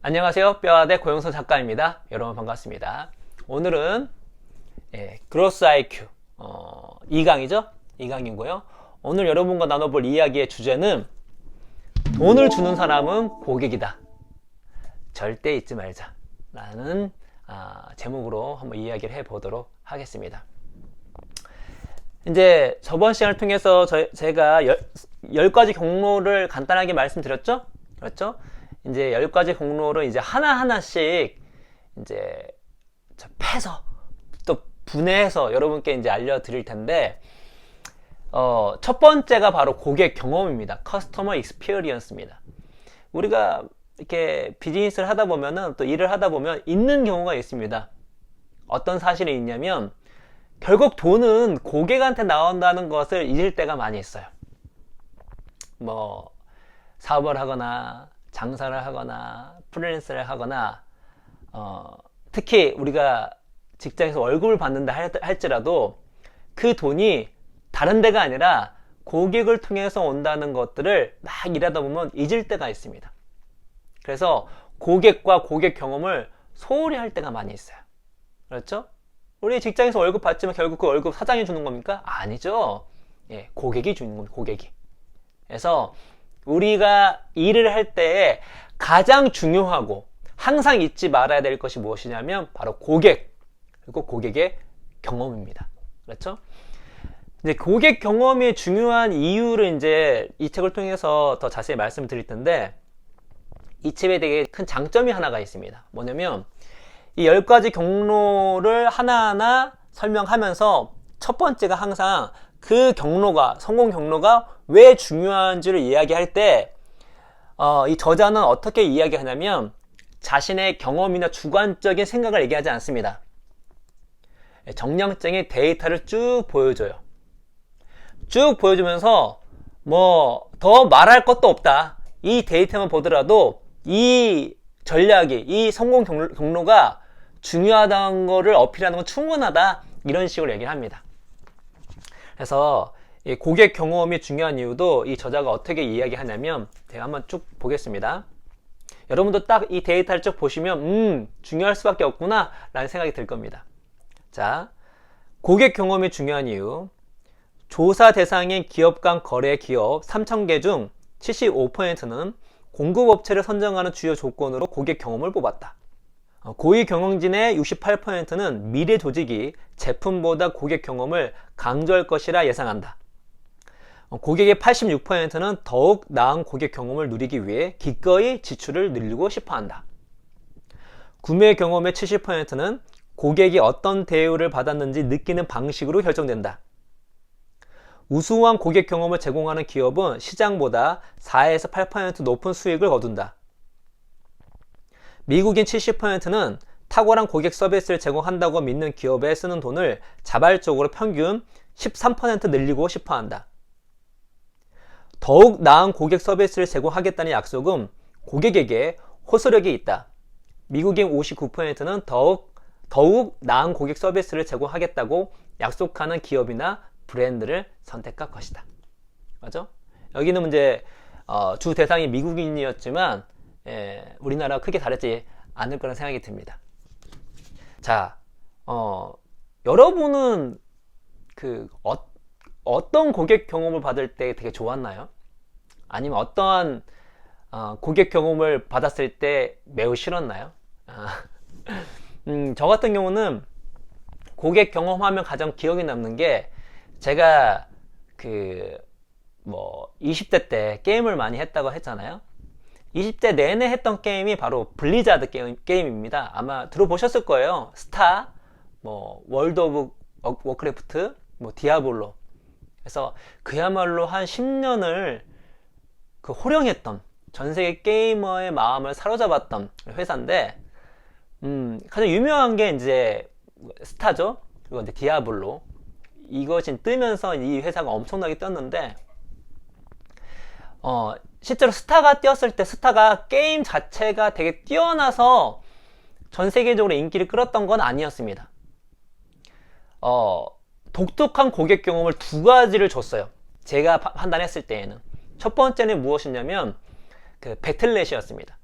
안녕하세요. 뼈아대 고영서 작가입니다. 여러분 반갑습니다. 오늘은 그로스 IQ 2강이죠? 2강이고요. 오늘 여러분과 나눠볼 이야기의 주제는 돈을 주는 사람은 고객이다. 절대 잊지 말자. 라는 제목으로 한번 이야기를 해보도록 하겠습니다. 이제 저번 시간을 통해서 제가 10가지 경로를 간단하게 말씀드렸죠? 그렇죠? 이제 10가지 경로를 이제 하나하나씩 이제 패서 또 분해해서 여러분께 이제 알려드릴 텐데, 첫 번째가 바로 고객 경험입니다. 커스터머 익스피리언스입니다. 우리가 이렇게 비즈니스를 하다 보면은 또 일을 하다 보면 잊는 경우가 있습니다. 어떤 사실이 있냐면, 결국 돈은 고객한테 나온다는 것을 잊을 때가 많이 있어요. 사업을 하거나 장사를 하거나 프리랜서를 하거나 특히 우리가 직장에서 월급을 받는다 할지라도 그 돈이 다른 데가 아니라 고객을 통해서 온다는 것들을 막 일하다 보면 잊을 때가 있습니다. 그래서 고객과 고객 경험을 소홀히 할 때가 많이 있어요. 그렇죠? 우리 직장에서 월급 받지만 결국 그 월급 사장이 주는 겁니까? 아니죠. 고객이 주는 겁니다. 고객이. 그래서 우리가 일을 할 때에 가장 중요하고 항상 잊지 말아야 될 것이 무엇이냐면 바로 고객, 그리고 고객의 경험입니다. 그렇죠? 이제 고객 경험이 중요한 이유를 이제 이 책을 통해서 더 자세히 말씀드릴 텐데, 이 책에 되게 큰 장점이 하나가 있습니다. 뭐냐면 이 10가지 경로를 하나하나 설명하면서 첫 번째가 항상 그 경로가, 성공 경로가 왜 중요한지를 이야기할 때, 이 저자는 어떻게 이야기하냐면 자신의 경험이나 주관적인 생각을 얘기하지 않습니다. 정량적인 데이터를 쭉 보여줘요. 쭉 보여주면서 더 말할 것도 없다. 이 데이터만 보더라도 이 전략이, 이 성공 경로가 중요하다는 거를 어필하는 건 충분하다. 이런 식으로 얘기를 합니다. 그래서 이 고객 경험이 중요한 이유도 이 저자가 어떻게 이야기하냐면, 제가 한번 쭉 보겠습니다. 여러분도 딱 이 데이터를 쭉 보시면 중요할 수밖에 없구나 라는 생각이 들 겁니다. 자, 고객 경험이 중요한 이유. 조사 대상인 기업 간 거래 기업 3,000개 중 75%는 공급업체를 선정하는 주요 조건으로 고객 경험을 뽑았다. 고위 경영진의 68%는 미래 조직이 제품보다 고객 경험을 강조할 것이라 예상한다. 고객의 86%는 더욱 나은 고객 경험을 누리기 위해 기꺼이 지출을 늘리고 싶어 한다. 구매 경험의 70%는 고객이 어떤 대우를 받았는지 느끼는 방식으로 결정된다. 우수한 고객 경험을 제공하는 기업은 시장보다 4에서 8% 높은 수익을 거둔다. 미국인 70%는 탁월한 고객 서비스를 제공한다고 믿는 기업에 쓰는 돈을 자발적으로 평균 13% 늘리고 싶어 한다. 더욱 나은 고객 서비스를 제공하겠다는 약속은 고객에게 호소력이 있다. 미국인 59%는 더욱 나은 고객 서비스를 제공하겠다고 약속하는 기업이나 브랜드를 선택할 것이다. 맞죠? 여기는 이제 주 대상이 미국인이었지만 우리나라와 크게 다르지 않을 거라는 생각이 듭니다. 자, 여러분은 어떤 고객 경험을 받을 때 되게 좋았나요? 아니면 어떠한 고객 경험을 받았을 때 매우 싫었나요? 저 같은 경우는 고객 경험하면 가장 기억에 남는 게, 제가 20대 때 게임을 많이 했다고 했잖아요. 20대 내내 했던 게임이 바로 블리자드 게임입니다. 아마 들어보셨을 거예요. 스타, 월드 오브 워크래프트, 디아블로. 그래서 그야말로 한 10년을 호령했던, 전 세계 게이머의 마음을 사로잡았던 회사인데, 가장 유명한 게 이제 스타죠. 그리고 이제 디아블로. 이것이 뜨면서 이 회사가 엄청나게 떴는데, 실제로 스타가 띄었을 때 스타가 게임 자체가 되게 뛰어나서 전 세계적으로 인기를 끌었던 건 아니었습니다. 독특한 고객 경험을 두 가지를 줬어요. 제가 판단했을 때에는. 첫 번째는 무엇이냐면 배틀넷이었습니다.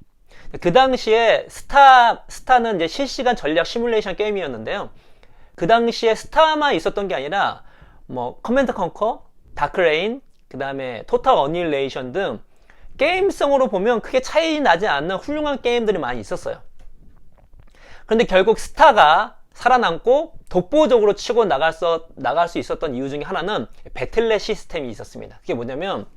그 당시에 스타는 이제 실시간 전략 시뮬레이션 게임이었는데요. 그 당시에 스타만 있었던 게 아니라 뭐 커맨드 컨커, 다크레인, 그 다음에 토탈 어니힐레이션 등 게임성으로 보면 크게 차이 나지 않는 훌륭한 게임들이 많이 있었어요. 그런데 결국 스타가 살아남고 독보적으로 치고 나갈 수 있었던 이유 중에 하나는 배틀넷 시스템이 있었습니다. 그게 뭐냐면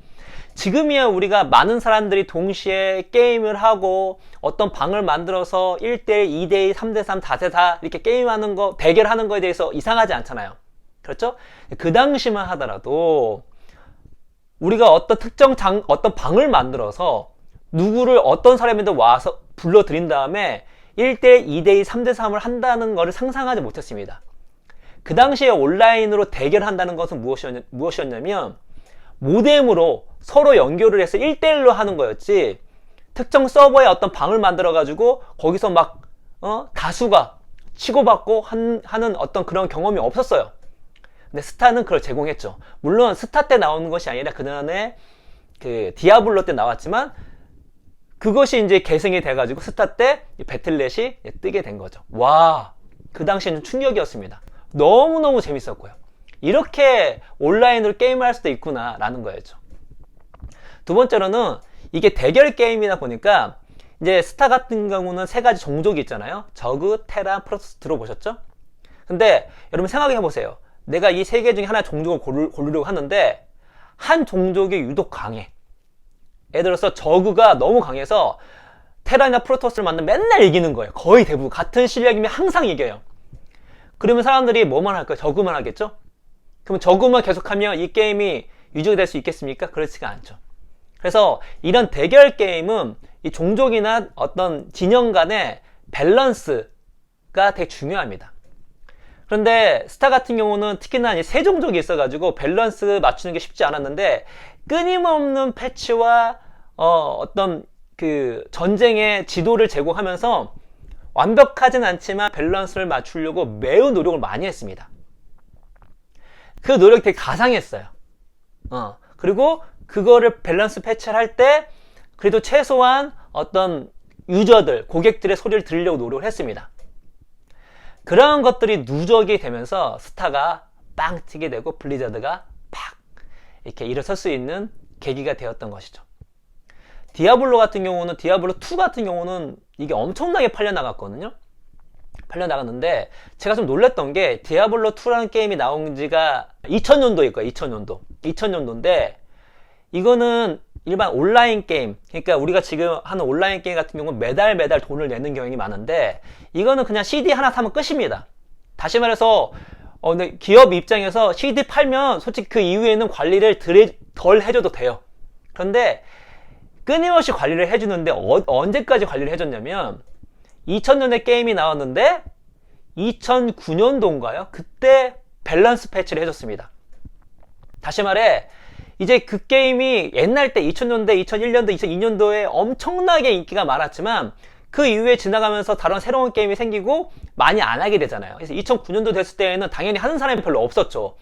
지금이야 우리가 많은 사람들이 동시에 게임을 하고 어떤 방을 만들어서 1대1, 2대2, 3대3, 4대4 이렇게 게임하는 거, 대결하는 거에 대해서 이상하지 않잖아요. 그렇죠? 그 당시만 하더라도 우리가 어떤 어떤 방을 만들어서 누구를 어떤 사람이든 와서 불러들인 다음에 1대1, 2대2, 3대3을 한다는 것을 상상하지 못했습니다. 그 당시에 온라인으로 대결한다는 것은 무엇이었냐면 모뎀으로 서로 연결을 해서 1대1로 하는 거였지, 특정 서버에 어떤 방을 만들어 가지고 거기서 막 다수가 치고받고 하는 어떤 그런 경험이 없었어요. 근데 스타는 그걸 제공했죠. 물론 스타 때 나오는 것이 아니라 그전에 그 디아블로 때 나왔지만 그것이 이제 계승이 돼가지고 스타 때 배틀넷이 뜨게 된 거죠. 와, 그 당시에는 충격이었습니다. 너무너무 재밌었고요. 이렇게 온라인으로 게임을 할 수도 있구나 라는 거였죠. 두 번째로는 이게 대결 게임이다 보니까 이제 스타 같은 경우는 세 가지 종족이 있잖아요. 저그, 테란, 프로토스 들어보셨죠? 근데 여러분 생각해 보세요. 내가 이 세 개 중에 하나 종족을 고르려고 하는데 한 종족이 유독 강해. 예를 들어서 저그가 너무 강해서 테란이나 프로토스를 만나면 맨날 이기는 거예요. 거의 대부분 같은 실력이면 항상 이겨요. 그러면 사람들이 뭐만 할까요? 저그만 하겠죠? 그럼 저그만 계속하면 이 게임이 유지가 될 수 있겠습니까? 그렇지가 않죠. 그래서 이런 대결 게임은 이 종족이나 어떤 진영 간의 밸런스가 되게 중요합니다. 그런데 스타 같은 경우는 특히나 이제 세 종족이 있어가지고 밸런스 맞추는 게 쉽지 않았는데 끊임없는 패치와 어떤 그 전쟁의 지도를 제공하면서 완벽하진 않지만 밸런스를 맞추려고 매우 노력을 많이 했습니다. 그 노력이 되게 가상했어요. 그리고 그거를 밸런스 패치를 할 때 그래도 최소한 어떤 유저들, 고객들의 소리를 들으려고 노력을 했습니다. 그런 것들이 누적이 되면서 스타가 빵 튀게 되고 블리자드가 팍 이렇게 일어설 수 있는 계기가 되었던 것이죠. 디아블로 같은 경우는, 디아블로 2 같은 경우는 이게 엄청나게 팔려나갔거든요. 팔려나갔는데 제가 좀 놀랐던 게 디아블로 2라는 게임이 나온 지가 2000년도일 거예요. 2000년도인데 이거는 일반 온라인 게임, 그러니까 우리가 지금 하는 온라인 게임 같은 경우는 매달 돈을 내는 경향이 많은데 이거는 그냥 CD 하나 사면 끝입니다. 다시 말해서 근데 기업 입장에서 CD 팔면 솔직히 그 이후에는 관리를 덜 해줘도 돼요. 그런데 끊임없이 관리를 해주는데 언제까지 관리를 해줬냐면 2000년에 게임이 나왔는데 2009년도인가요? 그때 밸런스 패치를 해줬습니다. 다시 말해 이제 그 게임이 옛날 때 2000년대, 2001년도, 2002년도에 엄청나게 인기가 많았지만 그 이후에 지나가면서 다른 새로운 게임이 생기고 많이 안 하게 되잖아요. 그래서 2009년도 됐을 때에는 당연히 하는 사람이 별로 없었죠.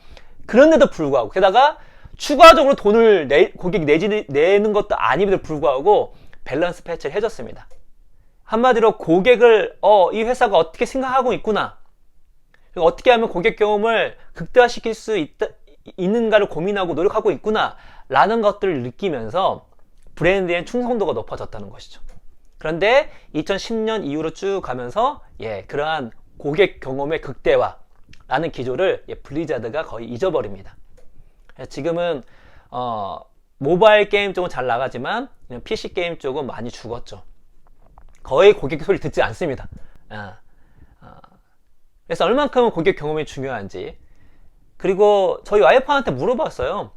그런데도 불구하고 게다가 추가적으로 돈을 고객이 내는 것도 아님에도 불구하고 밸런스 패치를 해줬습니다. 한마디로 고객을 이 회사가 어떻게 생각하고 있구나, 어떻게 하면 고객 경험을 극대화시킬 수 있는가를 고민하고 노력하고 있구나 라는 것들을 느끼면서 브랜드의 충성도가 높아졌다는 것이죠. 그런데 2010년 이후로 쭉 가면서 그러한 고객 경험의 극대화라는 기조를 블리자드가 거의 잊어버립니다. 지금은 모바일 게임 쪽은 잘 나가지만 PC 게임 쪽은 많이 죽었죠. 거의 고객 소리 듣지 않습니다. 그래서 얼만큼 고객 경험이 중요한지, 그리고 저희 와이프한테 물어봤어요.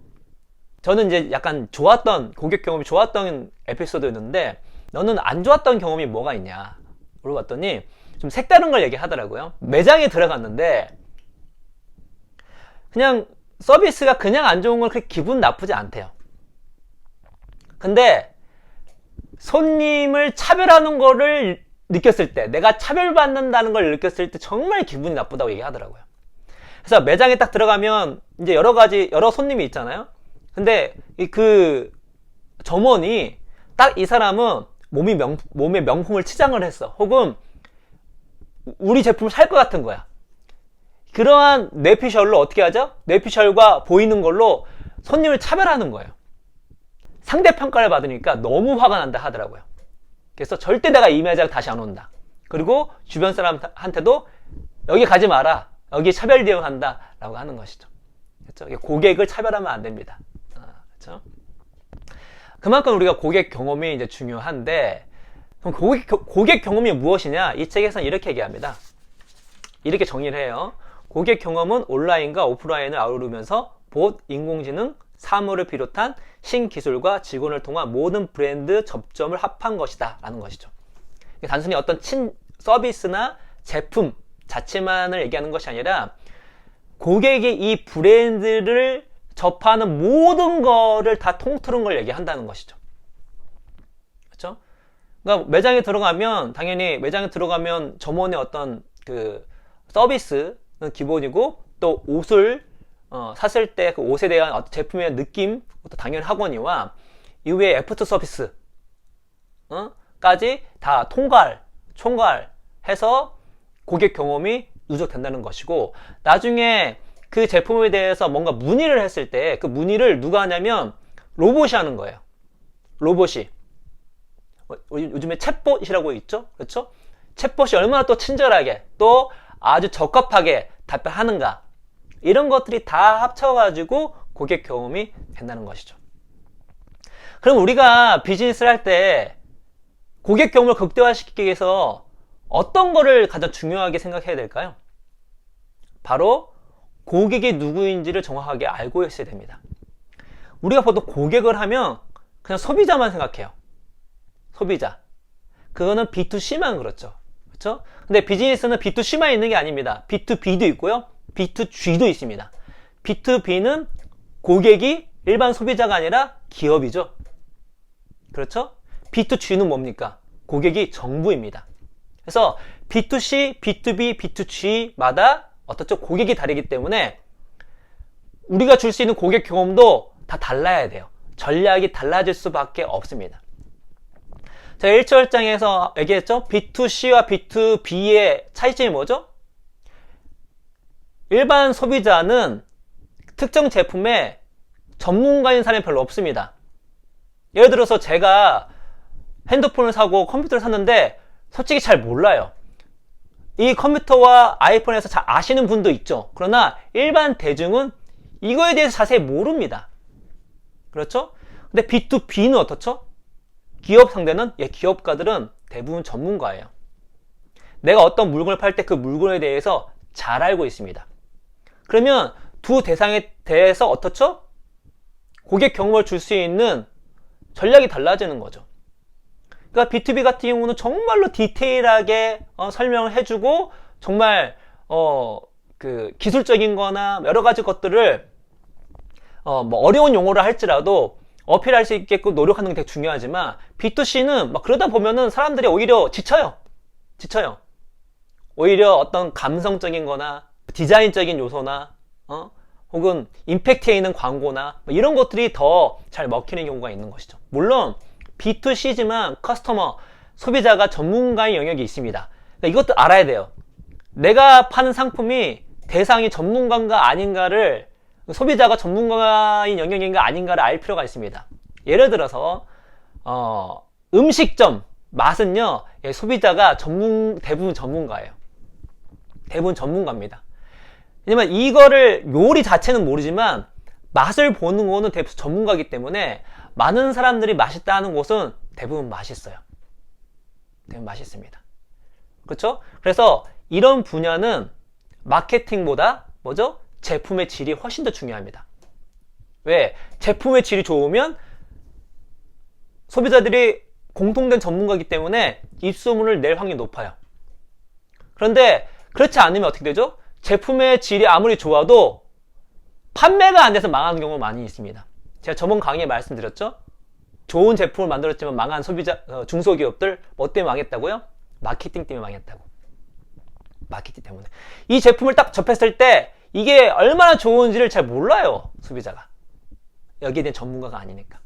저는 이제 약간 고객 경험이 좋았던 에피소드였는데 너는 안 좋았던 경험이 뭐가 있냐 물어봤더니 좀 색다른 걸 얘기하더라고요. 매장에 들어갔는데 그냥 서비스가 그냥 안 좋은 건 그렇게 기분 나쁘지 않대요. 근데 손님을 차별하는 거를 느꼈을 때, 내가 차별받는다는 걸 느꼈을 때 정말 기분이 나쁘다고 얘기하더라고요. 그래서 매장에 딱 들어가면 이제 여러 손님이 있잖아요. 근데 그 점원이 딱 이 사람은 몸의 명품을 치장을 했어. 혹은 우리 제품을 살 것 같은 거야. 그러한 뇌피셜로 어떻게 하죠? 뇌피셜과 보이는 걸로 손님을 차별하는 거예요. 상대평가를 받으니까 너무 화가 난다 하더라고요. 그래서 절대 내가 이 매장 다시 안 온다. 그리고 주변 사람한테도 여기 가지 마라. 여기 차별 대응한다. 라고 하는 것이죠. 그렇죠? 고객을 차별하면 안 됩니다. 그렇죠? 그만큼 우리가 고객 경험이 이제 중요한데, 그럼 고객 경험이 무엇이냐? 이 책에서는 이렇게 얘기합니다. 이렇게 정의를 해요. 고객 경험은 온라인과 오프라인을 아우르면서 봇, 인공지능, 사물을 비롯한 신기술과 직원을 통한 모든 브랜드 접점을 합한 것이다 라는 것이죠. 단순히 어떤 서비스나 제품 자체만을 얘기하는 것이 아니라 고객이 이 브랜드를 접하는 모든 거를 다 통틀은 걸 얘기한다는 것이죠. 그렇죠? 그러니까 매장에 들어가면 당연히 매장에 들어가면 점원의 어떤 그 서비스는 기본이고, 또 옷을 샀을 때 그 옷에 대한 제품의 느낌부터 당연히 하거니와 이후에 애프터 서비스 까지 다 총괄해서 고객 경험이 누적된다는 것이고, 나중에 그 제품에 대해서 뭔가 문의를 했을 때 그 문의를 누가 하냐면 로봇이 하는 거예요. 로봇이. 요즘에 챗봇이라고 있죠? 그렇죠? 챗봇이 얼마나 또 친절하게 또 아주 적합하게 답변하는가, 이런 것들이 다 합쳐가지고 고객 경험이 된다는 것이죠. 그럼 우리가 비즈니스를 할 때 고객 경험을 극대화시키기 위해서 어떤 거를 가장 중요하게 생각해야 될까요? 바로 고객이 누구인지를 정확하게 알고 있어야 됩니다. 우리가 보통 고객을 하면 그냥 소비자만 생각해요. 소비자. 그거는 B2C만 그렇죠. 그렇죠? 근데 비즈니스는 B2C만 있는 게 아닙니다. B2B도 있고요. B2G도 있습니다. B2B는 고객이 일반 소비자가 아니라 기업이죠. 그렇죠? B2G는 뭡니까? 고객이 정부입니다. 그래서 B2C, B2B, B2G마다 어떻죠? 고객이 다르기 때문에 우리가 줄 수 있는 고객 경험도 다 달라야 돼요. 전략이 달라질 수밖에 없습니다. 제가 1절장에서 얘기했죠? B2C와 B2B의 차이점이 뭐죠? 일반 소비자는 특정 제품에 전문가인 사람이 별로 없습니다. 예를 들어서 제가 핸드폰을 사고 컴퓨터를 샀는데 솔직히 잘 몰라요. 이 컴퓨터와 아이폰에서 잘 아시는 분도 있죠. 그러나 일반 대중은 이거에 대해서 자세히 모릅니다. 그렇죠? 근데 B2B는 어떻죠? 기업 상대는, 기업가들은 대부분 전문가예요. 내가 어떤 물건을 팔 때 그 물건에 대해서 잘 알고 있습니다. 그러면 두 대상에 대해서 어떻죠? 고객 경험을 줄 수 있는 전략이 달라지는 거죠. 그러니까 B2B 같은 경우는 정말로 디테일하게 설명을 해주고, 정말 그 기술적인 거나 여러 가지 것들을 뭐 어려운 용어를 할지라도 어필할 수 있게끔 노력하는 게 되게 중요하지만, B2C는 막 그러다 보면은 사람들이 오히려 지쳐요. 오히려 어떤 감성적인 거나 디자인적인 요소나 혹은 임팩트에 있는 광고나 이런 것들이 더 잘 먹히는 경우가 있는 것이죠. 물론 B2C지만 커스터머, 소비자가 전문가의 영역이 있습니다. 그러니까 이것도 알아야 돼요. 내가 파는 상품이 대상이 전문가인가 아닌가를, 소비자가 전문가인 영역인가 아닌가를 알 필요가 있습니다. 예를 들어서 음식점 맛은요, 소비자가 대부분 전문가예요. 대부분 전문가입니다. 왜냐면 이거를 요리 자체는 모르지만 맛을 보는 거는 대부분 전문가이기 때문에 많은 사람들이 맛있다 는 곳은 대부분 맛있어요. 대부분 맛있습니다. 그렇죠? 그래서 이런 분야는 마케팅보다 뭐죠? 제품의 질이 훨씬 더 중요합니다. 왜? 제품의 질이 좋으면 소비자들이 공통된 전문가이기 때문에 입소문을 낼 확률이 높아요. 그런데 그렇지 않으면 어떻게 되죠? 제품의 질이 아무리 좋아도 판매가 안 돼서 망하는 경우가 많이 있습니다. 제가 저번 강의에 말씀드렸죠? 좋은 제품을 만들었지만 망한 중소기업들 뭐 때문에 망했다고요? 마케팅 때문에 망했다고. 마케팅 때문에. 이 제품을 딱 접했을 때 이게 얼마나 좋은지를 잘 몰라요, 소비자가. 여기에 대한 전문가가 아니니까.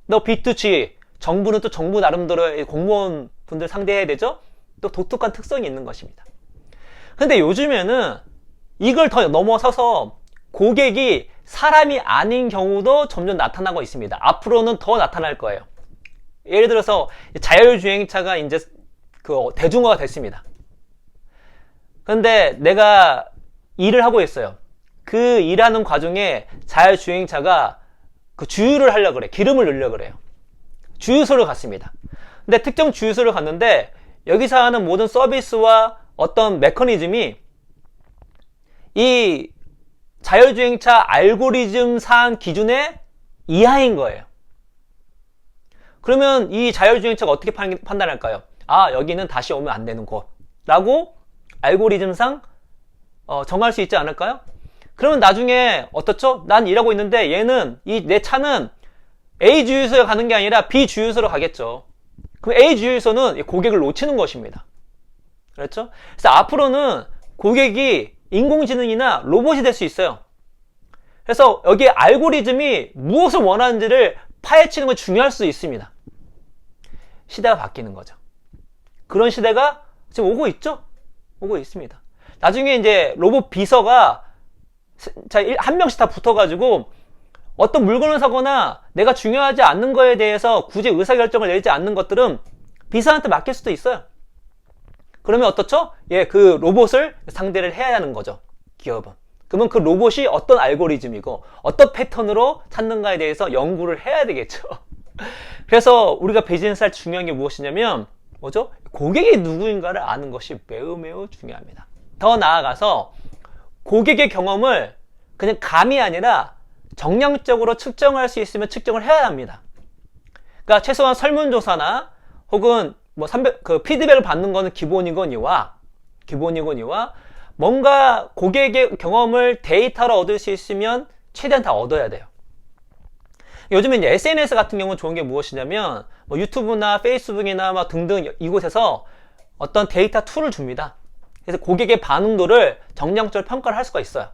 너 B2G 정부는 또 정부 나름대로 공무원 분들 상대해야 되죠? 또 독특한 특성이 있는 것입니다. 근데 요즘에는 이걸 더 넘어서서 고객이 사람이 아닌 경우도 점점 나타나고 있습니다. 앞으로는 더 나타날 거예요. 예를 들어서 자율주행차가 이제 대중화가 됐습니다. 근데 내가 일을 하고 있어요. 그 일하는 과정에 자율주행차가 그 주유를 하려고 그래. 기름을 넣으려고 그래요. 주유소를 갔습니다. 근데 특정 주유소를 갔는데 여기서 하는 모든 서비스와 어떤 메커니즘이 이 자율주행차 알고리즘 사항 기준의 이하인 거예요. 그러면 이 자율주행차가 어떻게 판단할까요? 아, 여기는 다시 오면 안 되는 곳 라고 알고리즘상 정할 수 있지 않을까요? 그러면 나중에 어떻죠? 난 일하고 있는데 얘는 내 차는 A 주유소에 가는 게 아니라 B 주유소로 가겠죠. 그럼 A 주유소는 고객을 놓치는 것입니다. 그렇죠? 그래서 앞으로는 고객이 인공지능이나 로봇이 될 수 있어요. 그래서 여기에 알고리즘이 무엇을 원하는지를 파헤치는 건 중요할 수 있습니다. 시대가 바뀌는 거죠. 그런 시대가 지금 오고 있죠? 오고 있습니다. 나중에 이제 로봇 비서가 한 명씩 다 붙어가지고 어떤 물건을 사거나 내가 중요하지 않는 거에 대해서 굳이 의사결정을 내지 않는 것들은 비서한테 맡길 수도 있어요. 그러면 어떻죠? 예, 그 로봇을 상대를 해야 하는 거죠. 기업은. 그러면 그 로봇이 어떤 알고리즘이고 어떤 패턴으로 찾는가에 대해서 연구를 해야 되겠죠. 그래서 우리가 비즈니스 할 중요한 게 무엇이냐면 뭐죠? 고객이 누구인가를 아는 것이 매우 매우 중요합니다. 더 나아가서 고객의 경험을 그냥 감이 아니라 정량적으로 측정할 수 있으면 측정을 해야 합니다. 그러니까 최소한 설문조사나 혹은 피드백을 받는 거는 기본이거니와 뭔가 고객의 경험을 데이터로 얻을 수 있으면 최대한 다 얻어야 돼요. 요즘에 이제 SNS 같은 경우는 좋은 게 무엇이냐면 유튜브나 페이스북이나 등등 이곳에서 어떤 데이터 툴을 줍니다. 그래서 고객의 반응도를 정량적으로 평가를 할 수가 있어요.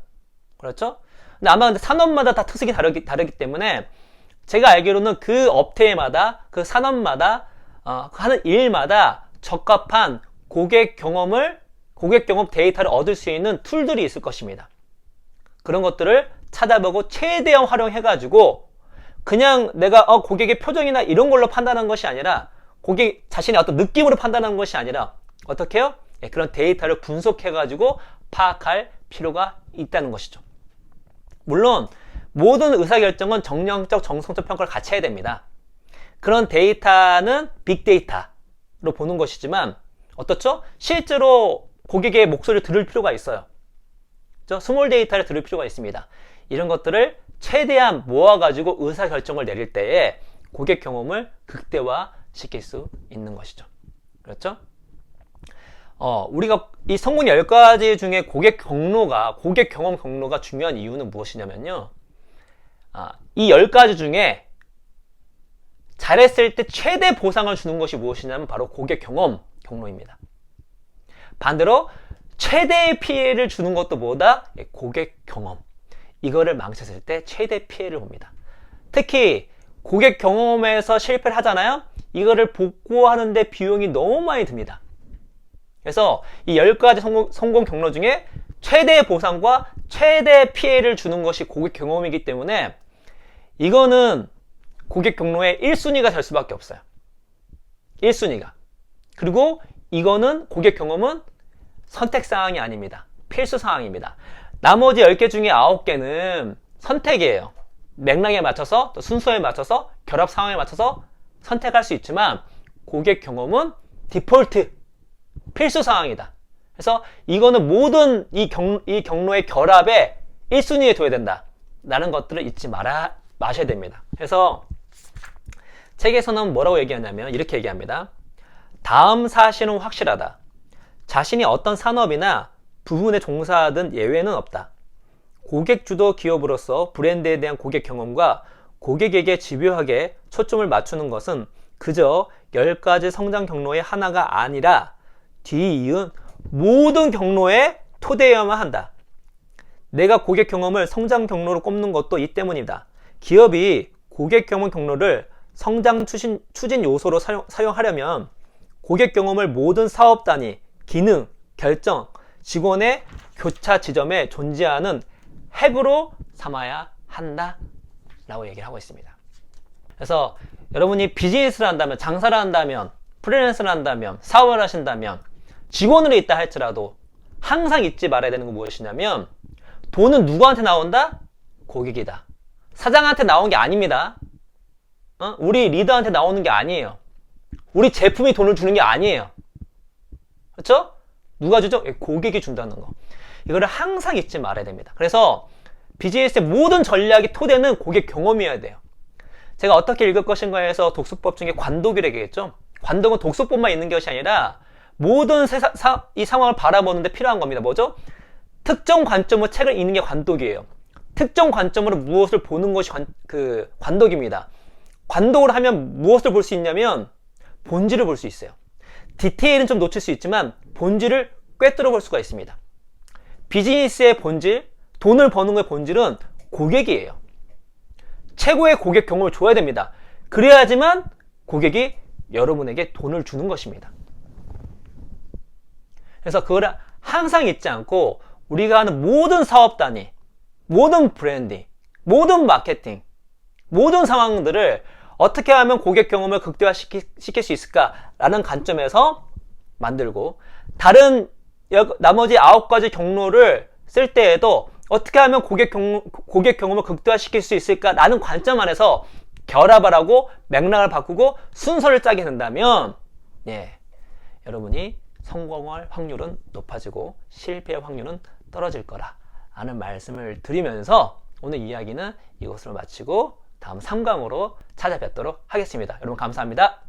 그렇죠? 근데 아마 산업마다 다 특색이 다르기 때문에 제가 알기로는 그 업태마다 그 산업마다 하는 일마다 적합한 고객 경험 데이터를 얻을 수 있는 툴들이 있을 것입니다. 그런 것들을 찾아보고 최대한 활용해가지고 그냥 내가 고객의 표정이나 이런 걸로 판단하는 것이 아니라 고객 자신의 어떤 느낌으로 판단하는 것이 아니라 어떻게 해요? 예, 그런 데이터를 분석해가지고 파악할 필요가 있다는 것이죠. 물론 모든 의사결정은 정량적, 정성적 평가를 같이 해야 됩니다. 그런 데이터는 빅데이터로 보는 것이지만 어떻죠? 실제로 고객의 목소리를 들을 필요가 있어요. 스몰 데이터를 들을 필요가 있습니다. 이런 것들을 최대한 모아가지고 의사결정을 내릴 때에 고객 경험을 극대화시킬 수 있는 것이죠. 그렇죠? 우리가 이 성공 10가지 중에 고객 경험 경로가 중요한 이유는 무엇이냐면요. 이 10가지 중에 잘했을 때 최대 보상을 주는 것이 무엇이냐면 바로 고객 경로입니다. 반대로 최대의 피해를 주는 것도 뭐다? 고객 경험. 이거를 망쳤을 때 최대 피해를 봅니다. 특히 고객 경험에서 실패를 하잖아요. 이거를 복구하는데 비용이 너무 많이 듭니다. 그래서 이 10가지 성공 경로 중에 최대 보상과 최대 피해를 주는 것이 고객 경험이기 때문에 이거는 고객 경로의 1순위가 될 수밖에 없어요. 1순위가. 그리고 이거는 고객 경험은 선택사항이 아닙니다. 필수사항입니다. 나머지 10개 중에 9개는 선택이에요. 맥락에 맞춰서 또 순서에 맞춰서 결합 상황에 맞춰서 선택할 수 있지만 고객 경험은 디폴트 필수사항이다. 그래서 이거는 모든 이 경로의 결합에 1순위에 둬야 된다 라는 것들을 잊지 마셔야 됩니다. 그래서 책에서는 뭐라고 얘기하냐면 이렇게 얘기합니다. 다음 사실은 확실하다. 자신이 어떤 산업이나 부분에 종사하든 예외는 없다. 고객 주도 기업으로서 브랜드에 대한 고객 경험과 고객에게 집요하게 초점을 맞추는 것은 그저 10가지 성장 경로의 하나가 아니라 뒤이은 모든 경로에 토대여야만 한다. 내가 고객 경험을 성장 경로로 꼽는 것도 이 때문이다. 기업이 고객 경험 경로를 성장 추진 요소로 사용하려면 고객 경험을 모든 사업 단위, 기능, 결정, 직원의 교차 지점에 존재하는 핵으로 삼아야 한다 라고 얘기를 하고 있습니다. 그래서 여러분이 비즈니스를 한다면, 장사를 한다면, 프리랜서를 한다면, 사업을 하신다면, 직원으로 있다 할지라도 항상 잊지 말아야 되는 건 무엇이냐면, 돈은 누구한테 나온다? 고객이다. 사장한테 나온 게 아닙니다. 우리 리더한테 나오는 게 아니에요. 우리 제품이 돈을 주는 게 아니에요. 그렇죠? 누가 주죠? 고객이 준다는 거. 이거를 항상 잊지 말아야 됩니다. 그래서 비즈니스의 모든 전략의 토대는 고객 경험이어야 돼요. 제가 어떻게 읽을 것인가에서 독수법 중에 관독이라고 얘기했죠. 관독은 독수법만 있는 것이 아니라 모든 이 상황을 바라보는데 필요한 겁니다. 뭐죠? 특정 관점으로 책을 읽는 게 관독이에요. 특정 관점으로 무엇을 보는 것이 관독입니다. 관독을 하면 무엇을 볼 수 있냐면 본질을 볼 수 있어요. 디테일은 좀 놓칠 수 있지만 본질을 꿰뚫어 볼 수가 있습니다. 비즈니스의 본질, 돈을 버는 거의 본질은 고객이에요. 최고의 고객 경험을 줘야 됩니다. 그래야지만 고객이 여러분에게 돈을 주는 것입니다. 그래서 그거를 항상 잊지 않고 우리가 하는 모든 사업 단위, 모든 브랜딩, 모든 마케팅, 모든 상황들을 어떻게 하면 고객 경험을 극대화시킬 수 있을까라는 관점에서 만들고, 다른 나머지 9가지 경로를 쓸 때에도 어떻게 하면 고객 경험을 극대화시킬 수 있을까라는 관점 안에서 결합을 하고 맥락을 바꾸고 순서를 짜게 된다면, 여러분이 성공할 확률은 높아지고 실패의 확률은 떨어질 거라는 말씀을 드리면서 오늘 이야기는 이것으로 마치고 다음 3강으로 찾아뵙도록 하겠습니다. 여러분 감사합니다.